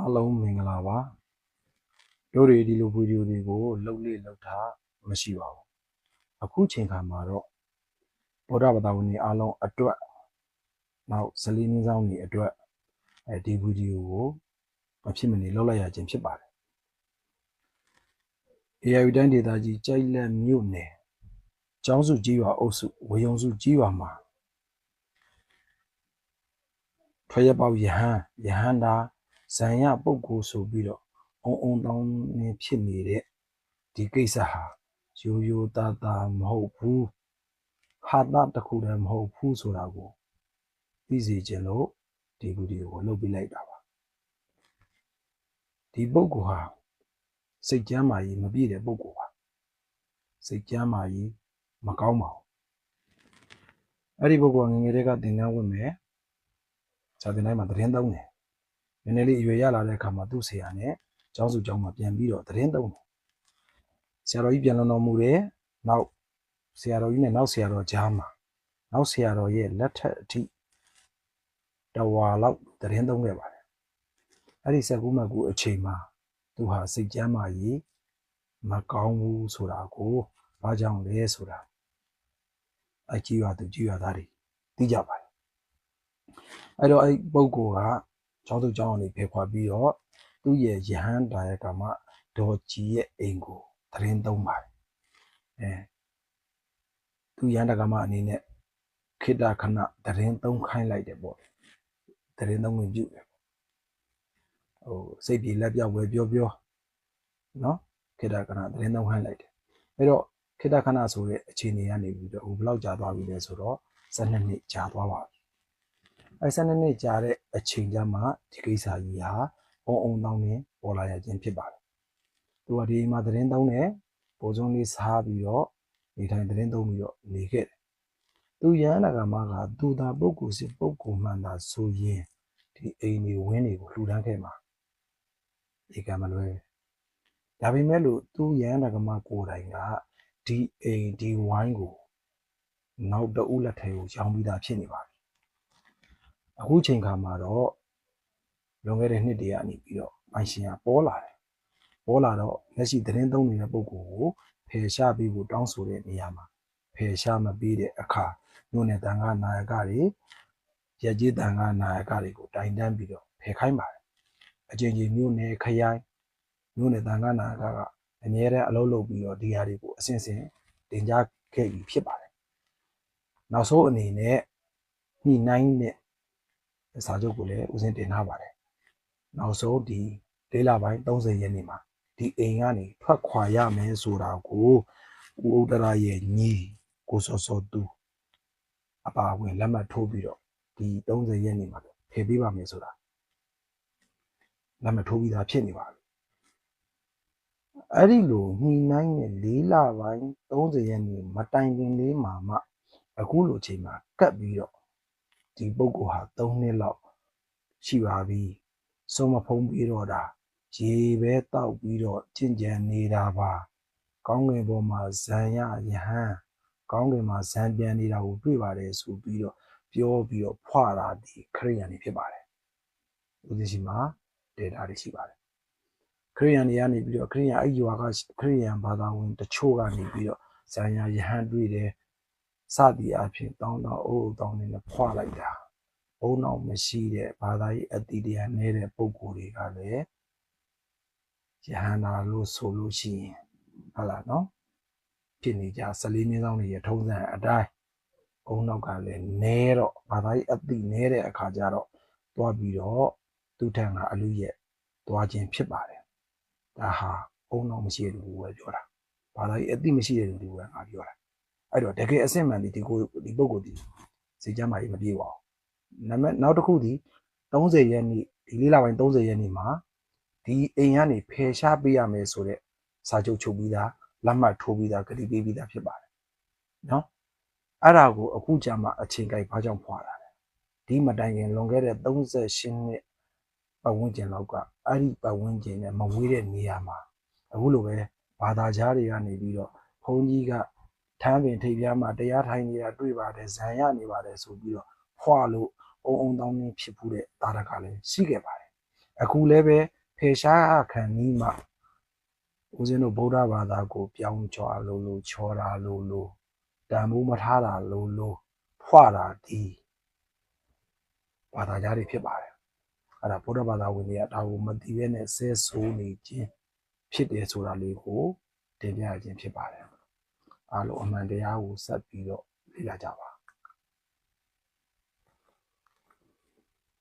အားလုံးမင်္ဂလာပါတို့တွေဒီလိုဗီဒီယိုတွေကိုလှုပ်လေ့လှုပ်တာမရှိပါဘူးအခုချိန်ခါမှာတော့ဗုဒ္ဓဘာသာဝင်တွေအားလုံးအတွက်နောက်ဇလီမင်းဆောင်တွေအတွက်ဒီဗီဒီယိုကိုမဖြစ်မနေလှုပ်လိုက်ရခြင်းဖြစ်ပါတယ် AI တိုင်းဒေသကြီးကြိုက်လက်မြို့နယ်ကျောင်းစုကြီးရွာအုပ်စုဝေယုံစုကြီးရွာမှာထွေရပေါယဟန်တာဇံရပုတ်ကိုဆိုပြီးတော့အုံတောင်းနေဖြစ်နေတဲ့ဒီကိစ္စဟာရိုးရိုးသားသားမဟုတ်ဘူးဟာတာတခုတည်းမဟုတ်ဘူးဆိုတာကိုသိစေချင်လို့ဒီဗီဒီယိုကိုလုပ်ပြလိုက်တာပါဒီပုတ်ကိုဟာစိတ်ကြမ်းမာရေးမပြည့်တဲ့ပုတ်ကိုပါစိတ်ကြမ်းမာရေးမကောင်းပါဘူးအဲ့ဒီပုတ်ကငငယ်တွေကသင်တန်းဝင်မယ်စာသင်တိုင်းမှာသတင်းသုံးတယ်နည်းနည်းလေးအရွယ်ရလာတဲ့အခါမှာသူ့ဆရာနဲ့ကျောင်းစုကျောင်းမှာပြန်ပြီးတော့သတင်းသုံးတယ်ဆရာတော်ကြီးပြန်လုံတော်မူတယ်နောက်ဆရာတော်ကြီးနဲ့နောက်ဆရာတော်ကြားမှာနောက်ဆရာတော်ရဲ့လက်ထက်အထိတဝါလောက်သတင်းသုံးခဲ့ပါတယ်အဲ့ဒီဆက်ကူးမှကူအချိန်မှာသူဟာစိတ်ကြမ်းမာရေးမကောင်းဘူးဆိုတာကိုဘာကြောင့်လဲဆိုတာအကြည့်ရသူကြည့်ရသားတွေသိကြပါတယ်အဲ့တော့အဲ့ပုဂ္ဂိုလ်ကကျောင်းသူကျောင်းအောင်နေဖေခွာပြီးတော့သူ့ရဲ့ယဟန်တာယကမဒေါ်ကြီးရဲ့အိမ်ကိုသတင်းသုံးပါတယ်သူယဟန်တာကမအနေနဲ့ခိတ္တခဏသတင်းသုံးခိုင်းလိုက်တယ်ပေါ့သတင်းသုံးဝင်ပြုတယ်စိတ်ပြေလက်ပြောက်ဝယ်ပြောနော်ခိတ္တခဏသတင်းသုံးခိုင်းလိုက်တယ်အဲ့တော့ခိတ္တခဏဆိုတဲ့အခြေအနေကနေပြီးတော့ဘယ်လောက်ကြာသွားပြီလဲဆိုတော့12နှစ်ကြာသွားပါပြီအဲ့12နှစ်ကြာတဲ့အချိန်ကျမှဒီကိစ္စကြီးဟာအုံတောင်းနေပေါ်လာရခြင်းဖြစ်ပါတယ်သူကဒီမှာသတင်းသုံးတယ်ပိုစုံလေးစားပြီးတော့နေထိုင်သတင်းသုံးပြီးတော့နေခဲ့တယ်သူရဟန္တာကမကသူသာပုဂ္ဂိုလ်စစ်ပုဂ္ဂိုလ်မှန်တာဆိုရင်ဒီအိမ်တွေဝင်းတွေကိုလှူဒန်းခဲ့မှာဒီကံမလွဲဒါပေမဲ့လို့သူရဟန္တာကမကိုယ်တိုင်ကဒီအိမ်ဒီဝိုင်းကိုနောက်တဦးလက်ထဲကိုရောင်းပြီးသားဖြစ်နေပါပြီအခုချိန်ခါမှာတော့လွန်ခဲ့တဲ့နှစ်တည်းကနေပြီးတော့ပိုင်ရှင်ကပေါ်လာတယ်ပေါ်လာတော့လက်ရှိသတင်းသုံးနေတဲ့ပုဂ္ဂိုလ်ကိုဖယ်ရှားပေးဖို့တောင်းဆိုတဲ့နေရာမှာဖယ်ရှားမပေးတဲ့အခါမြို့နယ်တန်ခါနာယကတွေရက်ကြီးတန်ခါနာယကတွေကိုတိုင်တန်းပြီးတော့ဖယ်ခိုင်းပါတယ်အချင်းချင်းမြို့နယ်ခရိုင်မြို့နယ်တန်ခါနာယကကအများနဲ့အလုပ်လုပ်ပြီးတော့ဒီဟာတွေကိုအစဉ်စဉ်တင်ကြားခဲ့ပြီးဖြစ်ပါတယ်နောက်ဆုံးအနေနဲ့ညှိနှိုင်းတဲ့စာချုပ်ကိုလည်းဦးစင်းတင်ထားပါတယ်နောက်ဆုံးဒီ၄လပိုင်း30ရက်နေ့မှာဒီအိမ်ကနေထွက်ခွာရမယ်ဆိုတာကိုဦးဥဒ္ဒရာရဲ့ညီကိုစောစောသူအပါဝင်လက်မှတ်ထိုးပြီးတော့ဒီ30ရက်နေ့မှာဖယ်ပေးပါမယ်ဆိုတာလက်မှတ်ထိုးပြီးသားဖြစ်နေပါပြီအဲ့ဒီလိုညှိနှိုင်းတဲ့၄လပိုင်း30ရက်နေ့မတိုင်ခင်လေးမှာမှအခုလိုအချိန်မှာကတ်ပြီးတော့ဒီပုဂ္ဂိုလ်ဟာ3နှစ်လောက်ရှိပါပြီစုံမဖုံးပြီးတော့ဒါရေပဲတောက်ပြီးတော့ကျင့်ကြံနေတာပါကောင်းကင်ပေါ်မှာဇံရယဟန်ကောင်းကင်မှာဇံပြန်နေတာကိုတွေ့ပါတယ်ဆိုပြီးတော့ပြောပြီးတော့ဖွာတာဒီခရိယန်တွေဖြစ်ပါတယ်ဦးသိရှိမှာဒေတာတွေရှိပါတယ်ခရိယန်တွေကနေပြီးတော့ခရိယန်အဲ့ရွာကခရိယန်ဘာသာဝင်တချို့ကနေပြီးတော့ဇံရယဟန်တွေ့တယ်စသည်အဖြစ်တောင်းအိုးတောင်းနေဖွာလိုက်တာဘုံတော့မရှိတဲ့ဘာသာရေးအတိတရားနေတဲ့ပုံကိုယ်တွေကလည်းယဟန္တာလို့ဆိုလို့ရှိရင်ဟုတ်လားနော်ဖြစ်နေကြ14မျိုးဆောင်တွေရထုံးစံအတိုင်းဘုံနောက်ကလည်းနဲတော့ဘာသာရေးအတိနေတဲ့အခါကျတော့တွားပြီးတော့သူထံကအလူရဲ့တွားခြင်းဖြစ်ပါတယ်ဒါဟာဘုံနောက်မရှိတဲ့လူတွေပြောတာဘာသာရေးအတိမရှိတဲ့လူတွေကငါပြောတာအဲ့တော့တကယ်အစစ်မှန်ဒီပုဂ္ဂိုလ်ဒီစိတ်ကြမ်းမာရေးမပြေပါဘူးနောက်တစ်ခုဒီ30ရက်နေ့ဒီ၄လပိုင်း30ရက်နေ့မှာဒီအိမ်ကနေဖယ်ရှားပေးရမယ်ဆိုတဲ့စာချုပ်ချုပ်ပြီးသားလက်မှတ်ထိုးပြီးသားကတိပေးပြီးသားဖြစ်ပါတယ်နော်အဲ့ဒါကိုအခုကြာမှအချိန်ကြိုက်ဘာကြောင့်ဖွာလာလဲဒီမတိုင်ခင်လွန်ခဲ့တဲ့38နှစ်ပတ်ဝန်းကျင်လောက်ကအဲ့ဒီပတ်ဝန်းကျင်နဲ့မဝေးတဲ့နေရာမှာအခုလိုပဲဘာသာကြားတွေကနေပြီးတော့ဘုန်းကြီးကထမ်းပင်ထိပ်ပြားမှာတရားထိုင်နေတာတွေ့ပါတယ်ဇံရနေပါတယ်ဆိုပြီးတော့ဖွာလို့အုံတောင်းနေဖြစ်မှုတဲ့တာရကလည်းရှိခဲ့ပါတယ်အခုလည်းပဲ ဖေရှားခံနီးမှဦးဇင်းတို့ဗုဒ္ဓဘာသာကိုပြောင်းချောလို့ချောတာလို့တန်ဖိုးမထားတာလို့ဖွာတာဒီဘာသာကြားတွေဖြစ်ပါတယ်အဲ့ဒါဗုဒ္ဓဘာသာဝင်တွေကဒါကိုမသိဘဲနဲ့ဆဲဆိုးနေခြင်းဖြစ်တယ်ဆိုတာလေးကိုတင်ပြခြင်းဖြစ်ပါတယ်အားလုံးအမှန်တရားကိုဆက်ပြီးတော့လေ့လာကြပါ